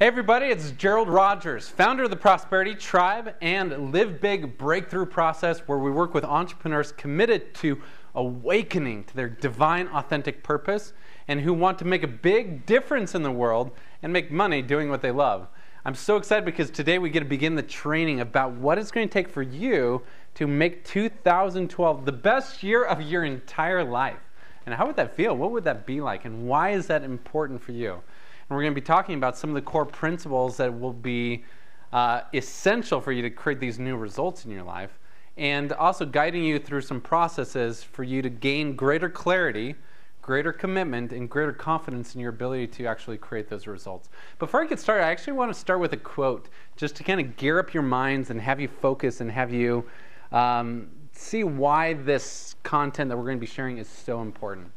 Hey everybody, it's Gerald Rogers, founder of the Prosperity Tribe and Live Big Breakthrough Process, where we work with entrepreneurs committed to awakening to their divine, authentic purpose and who want to make a big difference in the world and make money doing what they love. I'm so excited because today we get to begin the training about what it's going to take for you to make 2012 the best year of your entire life. And how would that feel? What would that be like? And why is that important for you? And we're going to be talking about some of the core principles that will be essential for you to create these new results in your life, and also guiding you through some processes for you to gain greater clarity, greater commitment, and greater confidence in your ability to actually create those results. Before I get started, I actually want to start with a quote just to kind of gear up your minds and have you focus and have you see why this content that we're going to be sharing is so important.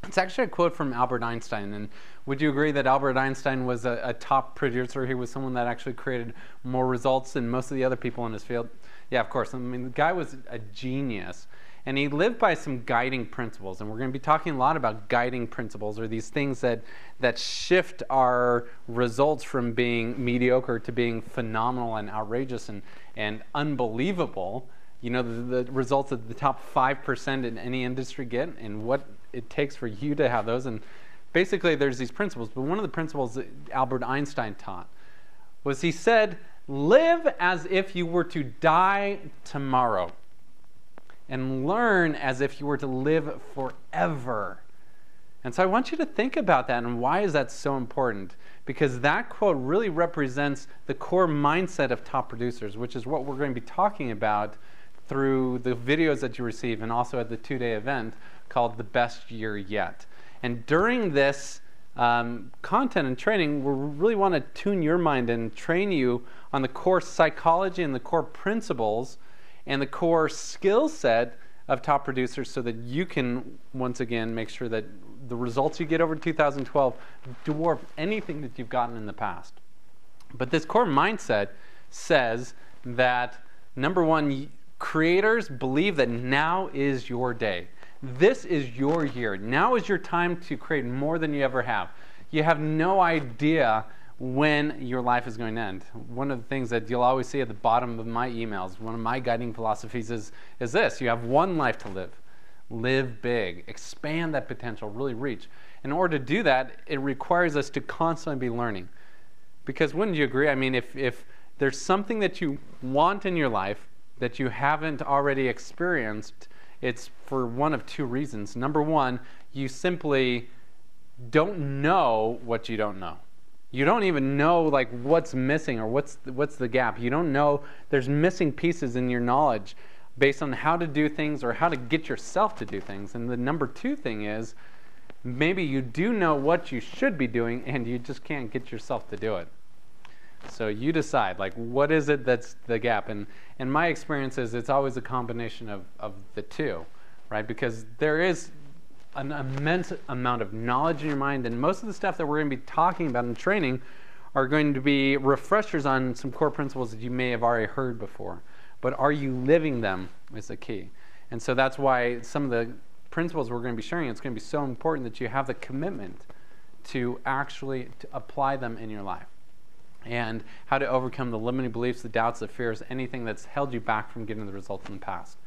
It's actually a quote from Albert Einstein, and would you agree that Albert Einstein was a top producer? He was someone that actually created more results than most of the other people in his field? Yeah, of course. I mean, the guy was a genius, and he lived by some guiding principles, and we're going to be talking a lot about guiding principles, or these things that shift our results from being mediocre to being phenomenal and outrageous and unbelievable. You know, the results that the top 5% in any industry get, and what it takes for you to have those. And basically there's these principles, but one of the principles that Albert Einstein taught was, he said, live as if you were to die tomorrow and learn as if you were to live forever. And so I want you to think about that, and why is that so important? Because that quote really represents the core mindset of top producers, which is what we're going to be talking about through the videos that you receive, and also at the 2-day event called The Best Year Yet. And during this content and training, we really want to tune your mind and train you on the core psychology and the core principles and the core skill set of top producers, so that you can, once again, make sure that the results you get over 2012 dwarf anything that you've gotten in the past. But this core mindset says that, number one, creators believe that now is your day. This is your year. Now is your time to create more than you ever have. You have no idea when your life is going to end. One of the things that you'll always see at the bottom of my emails, one of my guiding philosophies is this: you have one life to live. Live big. Expand that potential. Really reach. In order to do that, it requires us to constantly be learning. Because wouldn't you agree? I mean, if there's something that you want in your life that you haven't already experienced, it's for one of two reasons. Number one, you simply don't know what you don't know. You don't even know like what's missing or what's the gap. You don't know there's missing pieces in your knowledge based on how to do things or how to get yourself to do things. And the number two thing is, maybe you do know what you should be doing and you just can't get yourself to do it. So you decide, like, what is it that's the gap? And in my experience is it's always a combination of the two, right? Because there is an immense amount of knowledge in your mind, and most of the stuff that we're going to be talking about in training are going to be refreshers on some core principles that you may have already heard before. But are you living them is the key. And so that's why some of the principles we're going to be sharing, it's going to be so important that you have the commitment to actually apply them in your life, and how to overcome the limiting beliefs, the doubts, the fears, anything that's held you back from getting the results in the past.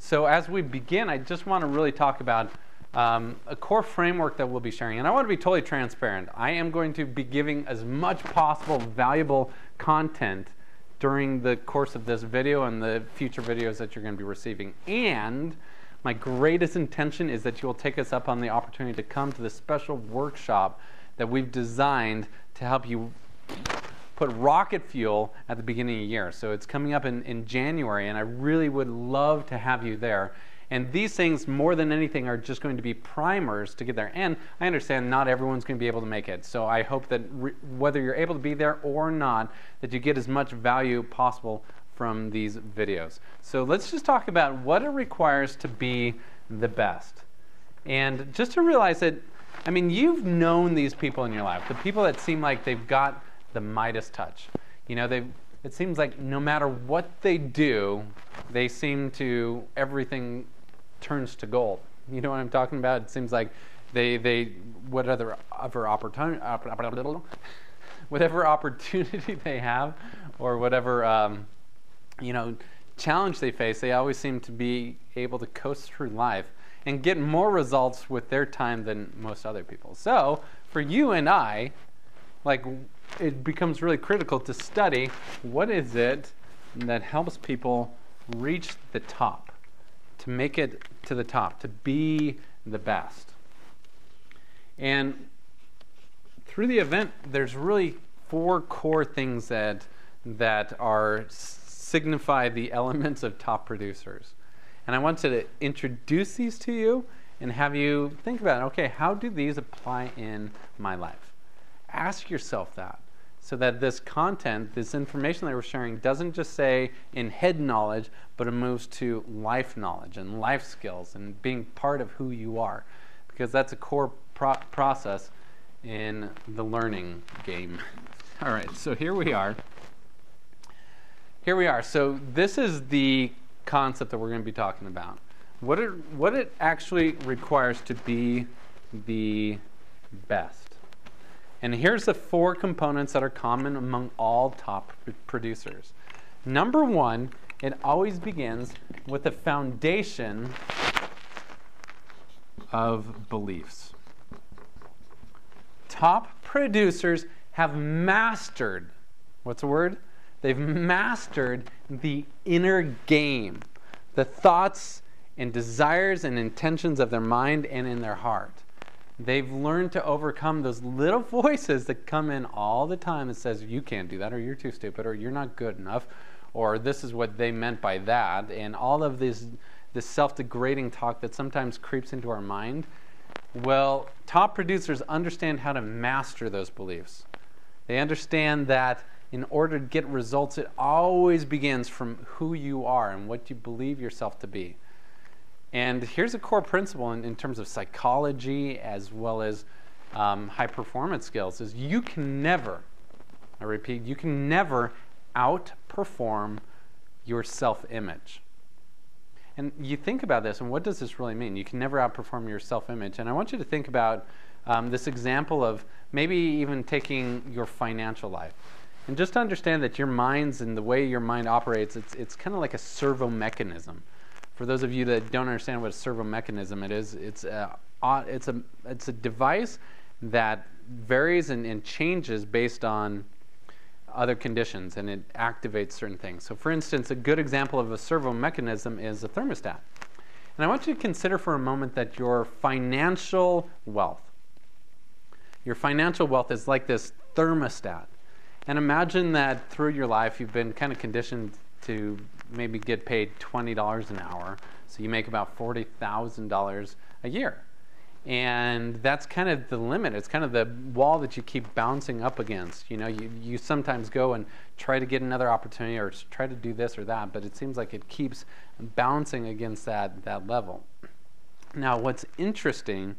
So as we begin, I just want to really talk about a core framework that we'll be sharing. And I want to be totally transparent. I am going to be giving as much possible valuable content during the course of this video and the future videos that you're going to be receiving. And my greatest intention is that you will take us up on the opportunity to come to the special workshop that we've designed to help you put rocket fuel at the beginning of the year. So it's coming up in January, and I really would love to have you there. And these things, more than anything, are just going to be primers to get there. And I understand not everyone's going to be able to make it. So I hope that whether you're able to be there or not, that you get as much value possible from these videos. So let's just talk about what it requires to be the best. And just to realize that, I mean, you've known these people in your life, the people that seem like they've got the Midas touch. You know, it seems like no matter what they do, they seem to, everything turns to gold. You know what I'm talking about? It seems like they what other opportunity, whatever opportunity they have or whatever challenge they face, they always seem to be able to coast through life and get more results with their time than most other people. So for you and I, it becomes really critical to study what is it that helps people reach the top, to make it to the top, to be the best. And through the event, there's really 4 core things that signify the elements of top producers. And I want to introduce these to you and have you think about, okay, how do these apply in my life? Ask yourself that, so that this content, this information that we're sharing doesn't just say in head knowledge, but it moves to life knowledge and life skills and being part of who you are, because that's a core process in the learning game. All right, so here we are. So this is the concept that we're going to be talking about. What it actually requires to be the best. And here's the 4 components that are common among all top producers. Number 1, it always begins with the foundation of beliefs. Top producers have mastered, what's the word? They've mastered the inner game, the thoughts and desires and intentions of their mind and in their heart. They've learned to overcome those little voices that come in all the time that says, you can't do that, or you're too stupid, or you're not good enough, or this is what they meant by that, and all of this self-degrading talk that sometimes creeps into our mind. Well, top producers understand how to master those beliefs. They understand that in order to get results, it always begins from who you are and what you believe yourself to be. And here's a core principle in terms of psychology as well as high performance skills, is you can never, I repeat, you can never outperform your self-image. And you think about this, and what does this really mean? You can never outperform your self-image. And I want you to think about this example of maybe even taking your financial life. And just to understand that your minds and the way your mind operates, it's kind of like a servo mechanism. For those of you that don't understand what a servo mechanism it is, it's a device that varies and changes based on other conditions, and it activates certain things. So for instance, a good example of a servo mechanism is a thermostat. And I want you to consider for a moment that your financial wealth is like this thermostat. And imagine that through your life you've been kind of conditioned to maybe get paid $20 an hour. So you make about $40,000 a year. And that's kind of the limit. It's kind of the wall that you keep bouncing up against. You know, you sometimes go and try to get another opportunity or try to do this or that, but it seems like it keeps bouncing against that level. Now, what's interesting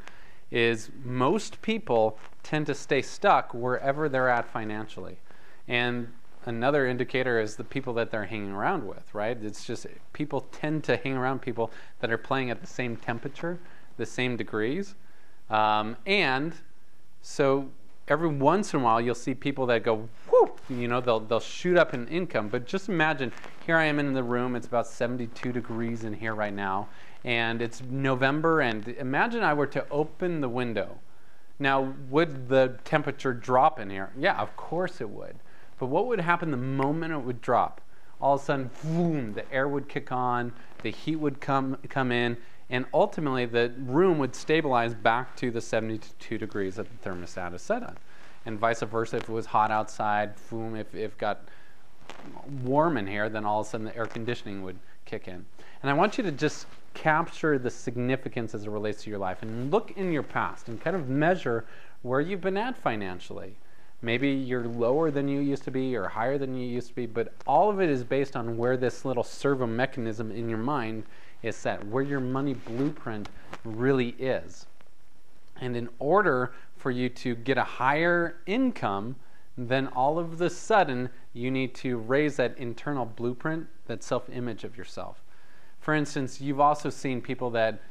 is most people tend to stay stuck wherever they're at financially. And another indicator is the people that they're hanging around with, right? It's just people tend to hang around people that are playing at the same temperature, the same degrees. And so every once in a while you'll see people that go, whoo, you know, they'll shoot up in income. But just imagine, here I am in the room, it's about 72 degrees in here right now, and it's November, and imagine I were to open the window. Now, would the temperature drop in here? Yeah, of course it would. But what would happen the moment it would drop? All of a sudden, boom, the air would kick on, the heat would come in, and ultimately the room would stabilize back to the 72 degrees that the thermostat is set on. And vice versa, if it was hot outside, boom, if it got warm in here, then all of a sudden the air conditioning would kick in. And I want you to just capture the significance as it relates to your life and look in your past and kind of measure where you've been at financially. Maybe you're lower than you used to be or higher than you used to be, but all of it is based on where this little servo mechanism in your mind is set, where your money blueprint really is. And in order for you to get a higher income, then all of a sudden you need to raise that internal blueprint, that self-image of yourself. For instance, you've also seen people that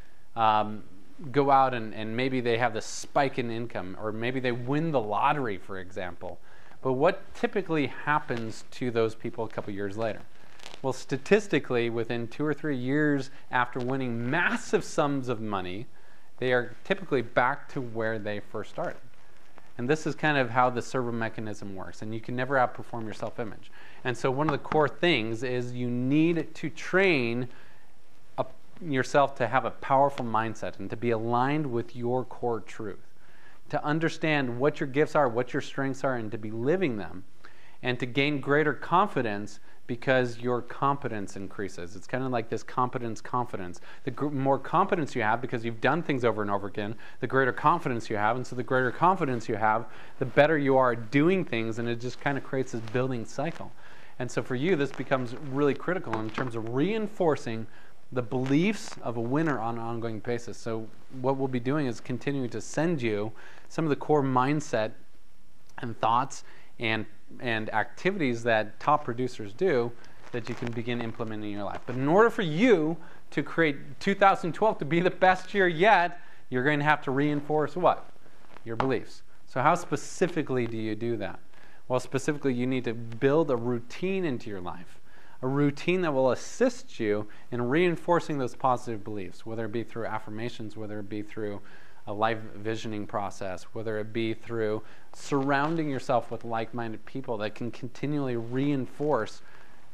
go out and maybe they have this spike in income, or maybe they win the lottery, for example. But what typically happens to those people a couple years later? Well, statistically, within 2 or 3 years after winning massive sums of money, they are typically back to where they first started. And this is kind of how the servo mechanism works. And you can never outperform your self-image. And so one of the core things is you need to train yourself to have a powerful mindset and to be aligned with your core truth. To understand what your gifts are, what your strengths are, and to be living them. And to gain greater confidence because your competence increases. It's kind of like this competence-confidence. The more competence you have because you've done things over and over again, the greater confidence you have. And so the greater confidence you have, the better you are at doing things, and it just kind of creates this building cycle. And so for you, this becomes really critical in terms of reinforcing the beliefs of a winner on an ongoing basis. So what we'll be doing is continuing to send you some of the core mindset and thoughts and activities that top producers do that you can begin implementing in your life. But in order for you to create 2012 to be the best year yet, you're going to have to reinforce what? Your beliefs. So how specifically do you do that? Well, specifically, you need to build a routine into your life. A routine that will assist you in reinforcing those positive beliefs, whether it be through affirmations, whether it be through a life visioning process, whether it be through surrounding yourself with like-minded people that can continually reinforce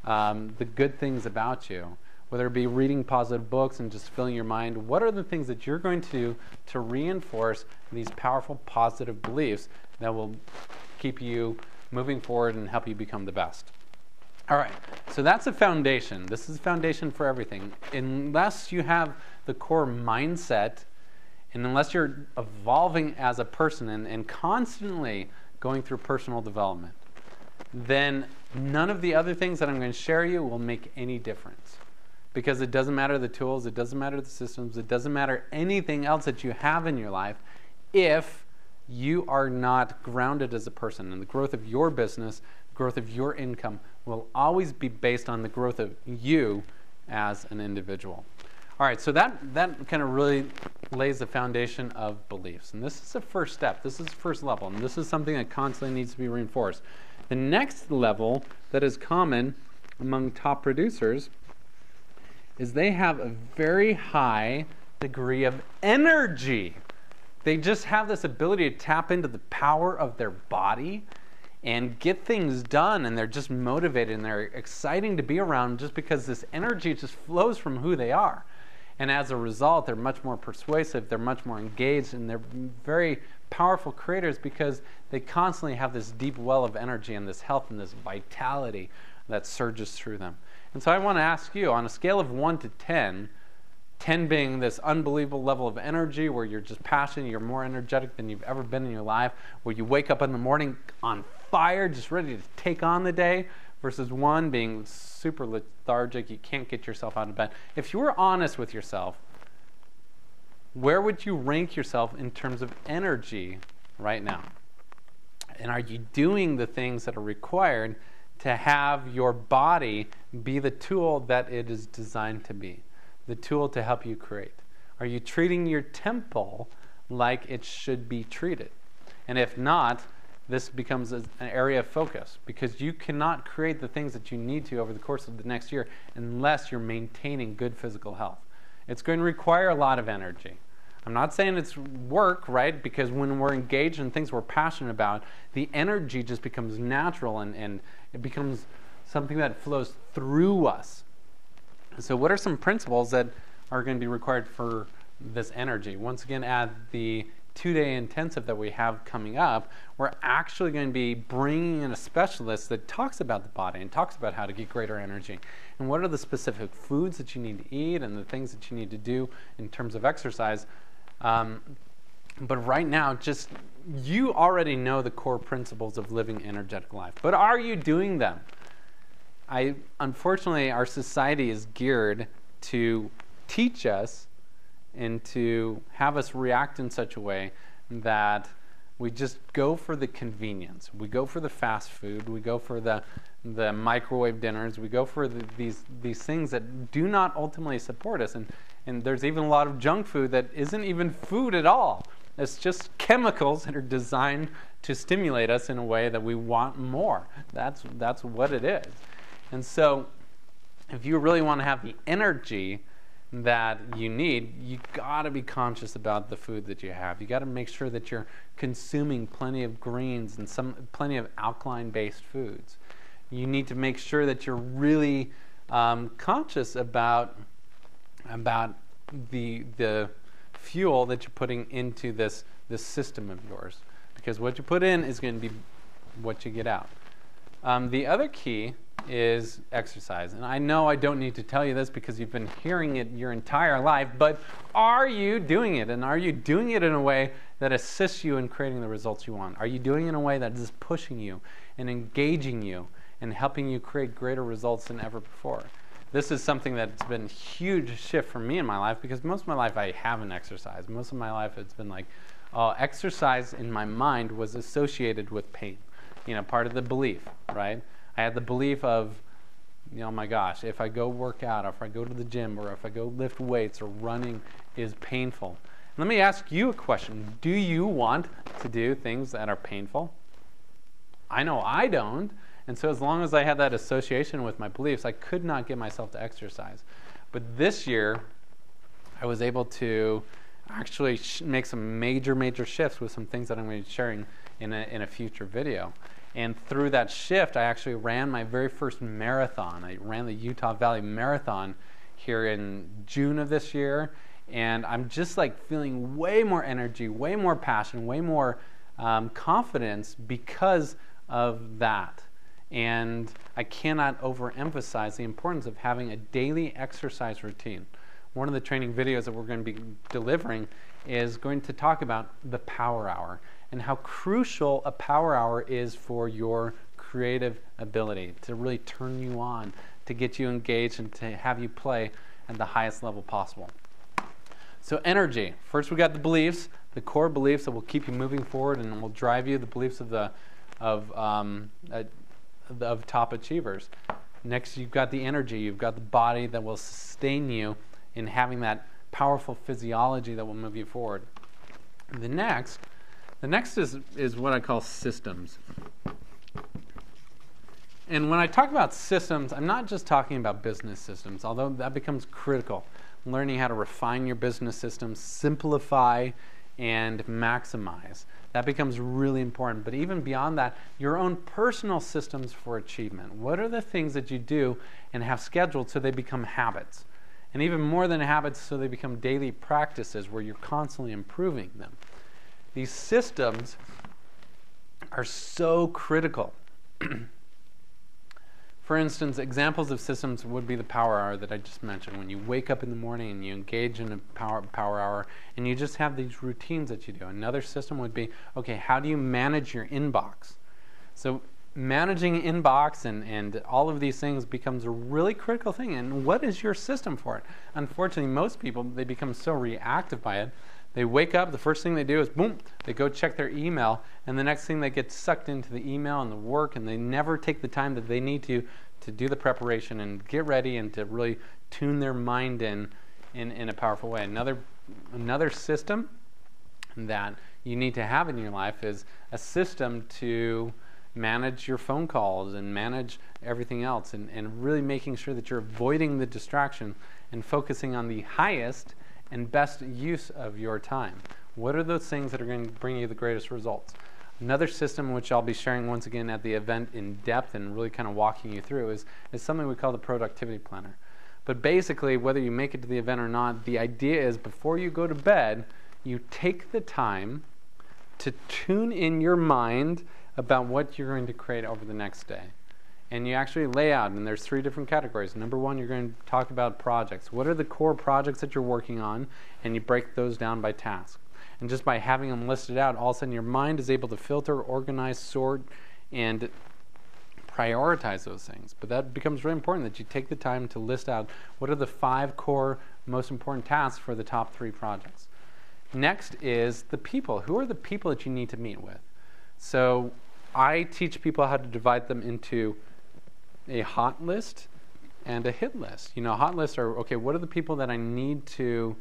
the good things about you, whether it be reading positive books and just filling your mind. What are the things that you're going to do to reinforce these powerful positive beliefs that will keep you moving forward and help you become the best? All right, so that's a foundation. This is a foundation for everything. Unless you have the core mindset, and unless you're evolving as a person and constantly going through personal development, then none of the other things that I'm going to share you will make any difference. Because it doesn't matter the tools, it doesn't matter the systems, it doesn't matter anything else that you have in your life if you are not grounded as a person. And the growth of your business, growth of your income will always be based on the growth of you as an individual. All right, so that kind of really lays the foundation of beliefs. And this is the first step. This is the first level. And this is something that constantly needs to be reinforced. The next level that is common among top producers is they have a very high degree of energy. They just have this ability to tap into the power of their body and get things done, and they're just motivated and they're exciting to be around just because this energy just flows from who they are. And as a result, they're much more persuasive, they're much more engaged, and they're very powerful creators because they constantly have this deep well of energy and this health and this vitality that surges through them. And so I want to ask you, on a scale of 1 to 10, 10 being this unbelievable level of energy where you're just passionate, you're more energetic than you've ever been in your life, where you wake up in the morning on fire, just ready to take on the day, versus 1 being super lethargic, you can't get yourself out of bed. If you were honest with yourself, where would you rank yourself in terms of energy right now? And are you doing the things that are required to have your body be the tool that it is designed to be? The tool to help you create? Are you treating your temple like it should be treated? And if not, this becomes an area of focus, because you cannot create the things that you need to over the course of the next year unless you're maintaining good physical health. It's going to require a lot of energy. I'm not saying it's work, right? Because when we're engaged in things we're passionate about, the energy just becomes natural and it becomes something that flows through us. So what are some principles that are going to be required for this energy? Once again, at the 2-day intensive that we have coming up, we're actually going to be bringing in a specialist that talks about the body and talks about how to get greater energy. And what are the specific foods that you need to eat and the things that you need to do in terms of exercise. But right now, just you already know the core principles of living an energetic life. But are you doing them? Unfortunately, our society is geared to teach us and to have us react in such a way that we just go for the convenience. We go for the fast food. We go for the microwave dinners. We go for these things that do not ultimately support us. And there's even a lot of junk food that isn't even food at all. It's just chemicals that are designed to stimulate us in a way that we want more. That's what it is. And so if you really want to have the energy that you need, you got to be conscious about the food that you have. You got to make sure that you're consuming plenty of greens and plenty of alkaline-based foods. You need to make sure that you're really conscious about the fuel that you're putting into this system of yours, because what you put in is going to be what you get out. The other key is exercise. And I know I don't need to tell you this because you've been hearing it your entire life, but are you doing it? And are you doing it in a way that assists you in creating the results you want? Are you doing it in a way that is pushing you and engaging you and helping you create greater results than ever before? This is something that's been a huge shift for me in my life, because most of my life I haven't exercised. Most of my life it's been like, exercise in my mind was associated with pain. Part of the belief, right? I had the belief of, my gosh, if I go work out, or if I go to the gym, or if I go lift weights, or running is painful. Let me ask you a question. Do you want to do things that are painful? I know I don't. And so as long as I had that association with my beliefs, I could not get myself to exercise. But this year, I was able to actually make some major shifts with some things that I'm going to be sharing in a future video. And through that shift, I actually ran my very first marathon. I ran the Utah Valley Marathon here in June of this year. And I'm just feeling way more energy, way more passion, way more confidence because of that. And I cannot overemphasize the importance of having a daily exercise routine. One of the training videos that we're going to be delivering is going to talk about the power hour and how crucial a power hour is for your creative ability, to really turn you on, to get you engaged, and to have you play at the highest level possible. So energy. First we got the beliefs, the core beliefs that will keep you moving forward and will drive you, the beliefs of top achievers. Next, you've got the energy. You've got the body that will sustain you in having that powerful physiology that will move you forward. The next is what I call systems. And when I talk about systems, I'm not just talking about business systems, although that becomes critical. Learning how to refine your business systems, simplify, and maximize. That becomes really important. But even beyond that, your own personal systems for achievement. What are the things that you do and have scheduled so they become habits? And even more than habits, so they become daily practices where you're constantly improving them. These systems are so critical. For instance, examples of systems would be the power hour that I just mentioned. When you wake up in the morning and you engage in a power hour and you just have these routines that you do. Another system would be, okay, how do you manage your inbox? So managing inbox and all of these things becomes a really critical thing. And what is your system for it? Unfortunately, most people, they become so reactive by it. They wake up, the first thing they do is, boom, they go check their email, and the next thing they get sucked into the email and the work, and they never take the time that they need to do the preparation and get ready and to really tune their mind in a powerful way. Another system that you need to have in your life is a system to manage your phone calls and manage everything else, and really making sure that you're avoiding the distraction and focusing on the highest and best use of your time. What are those things that are going to bring you the greatest results? Another system, which I'll be sharing once again at the event in depth and really kind of walking you through, is something we call the productivity planner. But basically, whether you make it to the event or not, the idea is before you go to bed, you take the time to tune in your mind about what you're going to create over the next day. And you actually lay out, and there's 3 different categories. Number 1, you're going to talk about projects. What are the core projects that you're working on? And you break those down by task. And just by having them listed out, all of a sudden your mind is able to filter, organize, sort, and prioritize those things. But that becomes really important, that you take the time to list out what are the 5 core most important tasks for the top 3 projects. Next is the people. Who are the people that you need to meet with? So I teach people how to divide them into a hot list and a hit list. Hot lists are, okay, what are the people that I need to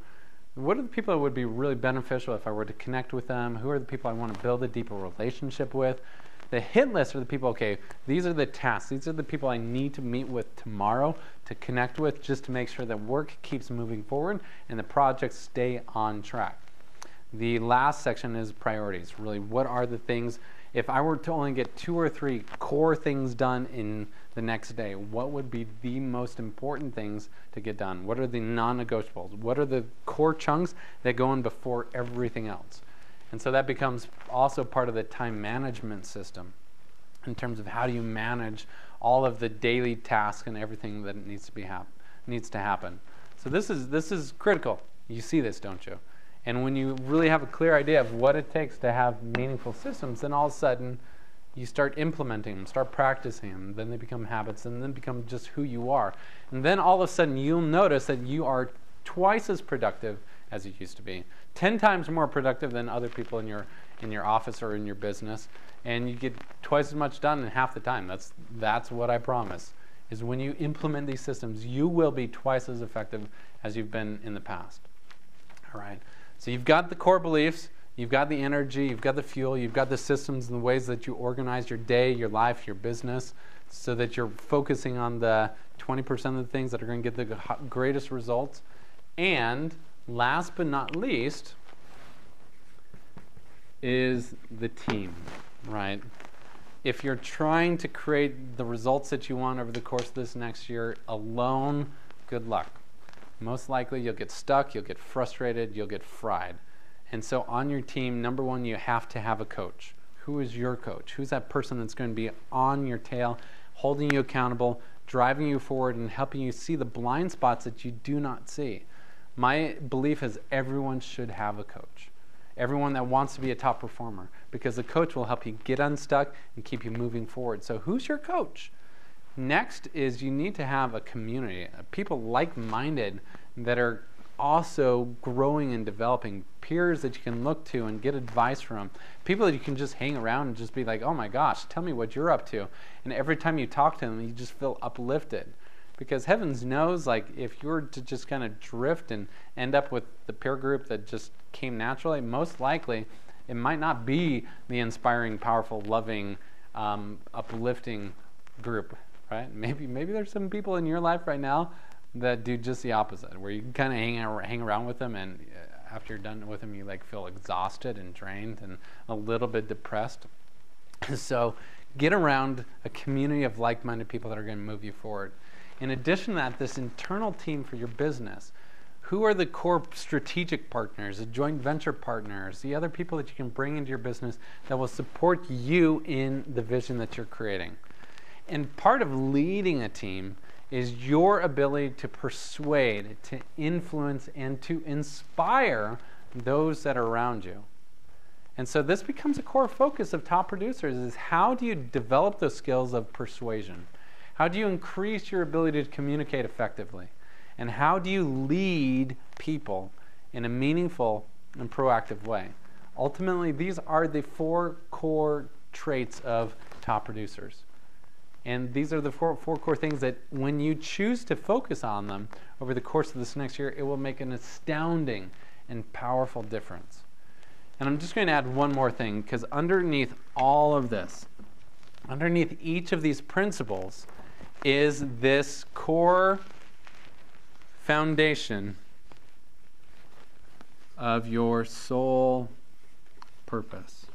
What are the people that would be really beneficial if I were to connect with them? Who are the people I want to build a deeper relationship with? The hit list are the people, okay, these are the tasks. These are the people I need to meet with tomorrow to connect with just to make sure that work keeps moving forward and the projects stay on track. The last section is priorities. Really, what are the things, if I were to only get 2 or 3 core things done in the next day, what would be the most important things to get done? What are the non-negotiables? What are the core chunks that go in before everything else? And so that becomes also part of the time management system in terms of how do you manage all of the daily tasks and everything that needs to happen. So this is critical. You see this, don't you? And when you really have a clear idea of what it takes to have meaningful systems, then all of a sudden you start implementing them, start practicing them, then they become habits, and then become just who you are. And then all of a sudden you'll notice that you are twice as productive as you used to be, 10 times more productive than other people in your office or in your business, and you get twice as much done in half the time. That's what I promise, is when you implement these systems, you will be twice as effective as you've been in the past. All right. So you've got the core beliefs, you've got the energy, you've got the fuel, you've got the systems and the ways that you organize your day, your life, your business, so that you're focusing on the 20% of the things that are going to get the greatest results. And last but not least is the team, right? If you're trying to create the results that you want over the course of this next year alone, good luck. Most likely you'll get stuck, you'll get frustrated, you'll get fried. And so on your team, number one, you have to have a coach. Who is your coach? Who's that person that's going to be on your tail, holding you accountable, driving you forward, and helping you see the blind spots that you do not see? My belief is everyone should have a coach. Everyone that wants to be a top performer, because the coach will help you get unstuck and keep you moving forward. So who's your coach? Next is you need to have a community, people like-minded that are also growing and developing, peers that you can look to and get advice from, people that you can just hang around and just be like, oh my gosh, tell me what you're up to. And every time you talk to them, you just feel uplifted. Because heavens knows, like, if you were to just kind of drift and end up with the peer group that just came naturally, most likely it might not be the inspiring, powerful, loving, uplifting group. Right? Maybe there's some people in your life right now that do just the opposite, where you can kind of hang around with them, and after you're done with them, you like feel exhausted and drained and a little bit depressed. So get around a community of like-minded people that are going to move you forward. In addition to that, this internal team for your business. Who are the core strategic partners, the joint venture partners, the other people that you can bring into your business that will support you in the vision that you're creating? And part of leading a team is your ability to persuade, to influence, and to inspire those that are around you. And so this becomes a core focus of top producers, is how do you develop those skills of persuasion? How do you increase your ability to communicate effectively? And how do you lead people in a meaningful and proactive way? Ultimately, these are the 4 core traits of top producers. And these are the four core things that when you choose to focus on them over the course of this next year, it will make an astounding and powerful difference. And I'm just going to add one more thing, because underneath all of this, underneath each of these principles, is this core foundation of your soul purpose.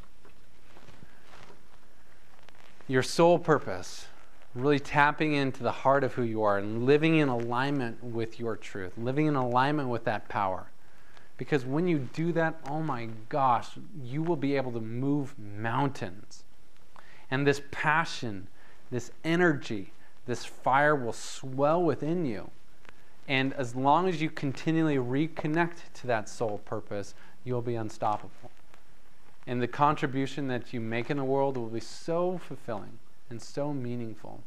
Your soul purpose. Really tapping into the heart of who you are and living in alignment with your truth, living in alignment with that power. Because when you do that, oh my gosh, you will be able to move mountains. And this passion, this energy, this fire will swell within you. And as long as you continually reconnect to that soul purpose, you'll be unstoppable. And the contribution that you make in the world will be so fulfilling and so meaningful.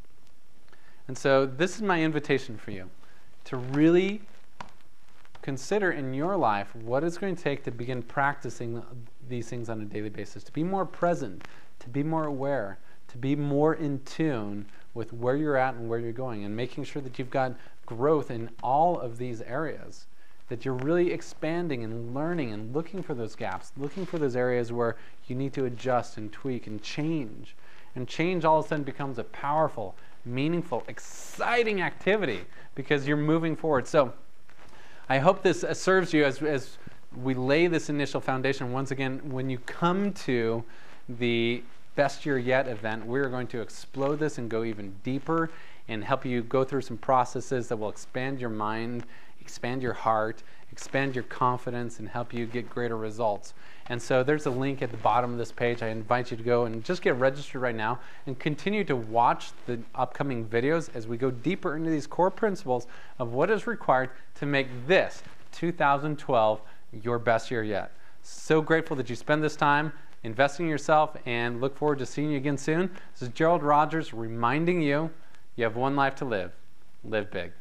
And so this is my invitation for you, to really consider in your life what it's going to take to begin practicing these things on a daily basis, to be more present, to be more aware, to be more in tune with where you're at and where you're going, and making sure that you've got growth in all of these areas. that you're really expanding and learning and looking for those gaps, looking for those areas where you need to adjust and tweak and change. And change all of a sudden becomes a powerful, meaningful, exciting activity because you're moving forward. So I hope this serves you as we lay this initial foundation. Once again, when you come to the Best Year Yet event, we're going to explode this and go even deeper and help you go through some processes that will expand your mind, expand your heart, expand your confidence, and help you get greater results. And so there's a link at the bottom of this page. I invite you to go and just get registered right now and continue to watch the upcoming videos as we go deeper into these core principles of what is required to make this 2012 your best year yet. So grateful that you spend this time investing in yourself, and look forward to seeing you again soon. This is Gerald Rogers reminding you, you have one life to live. Live big.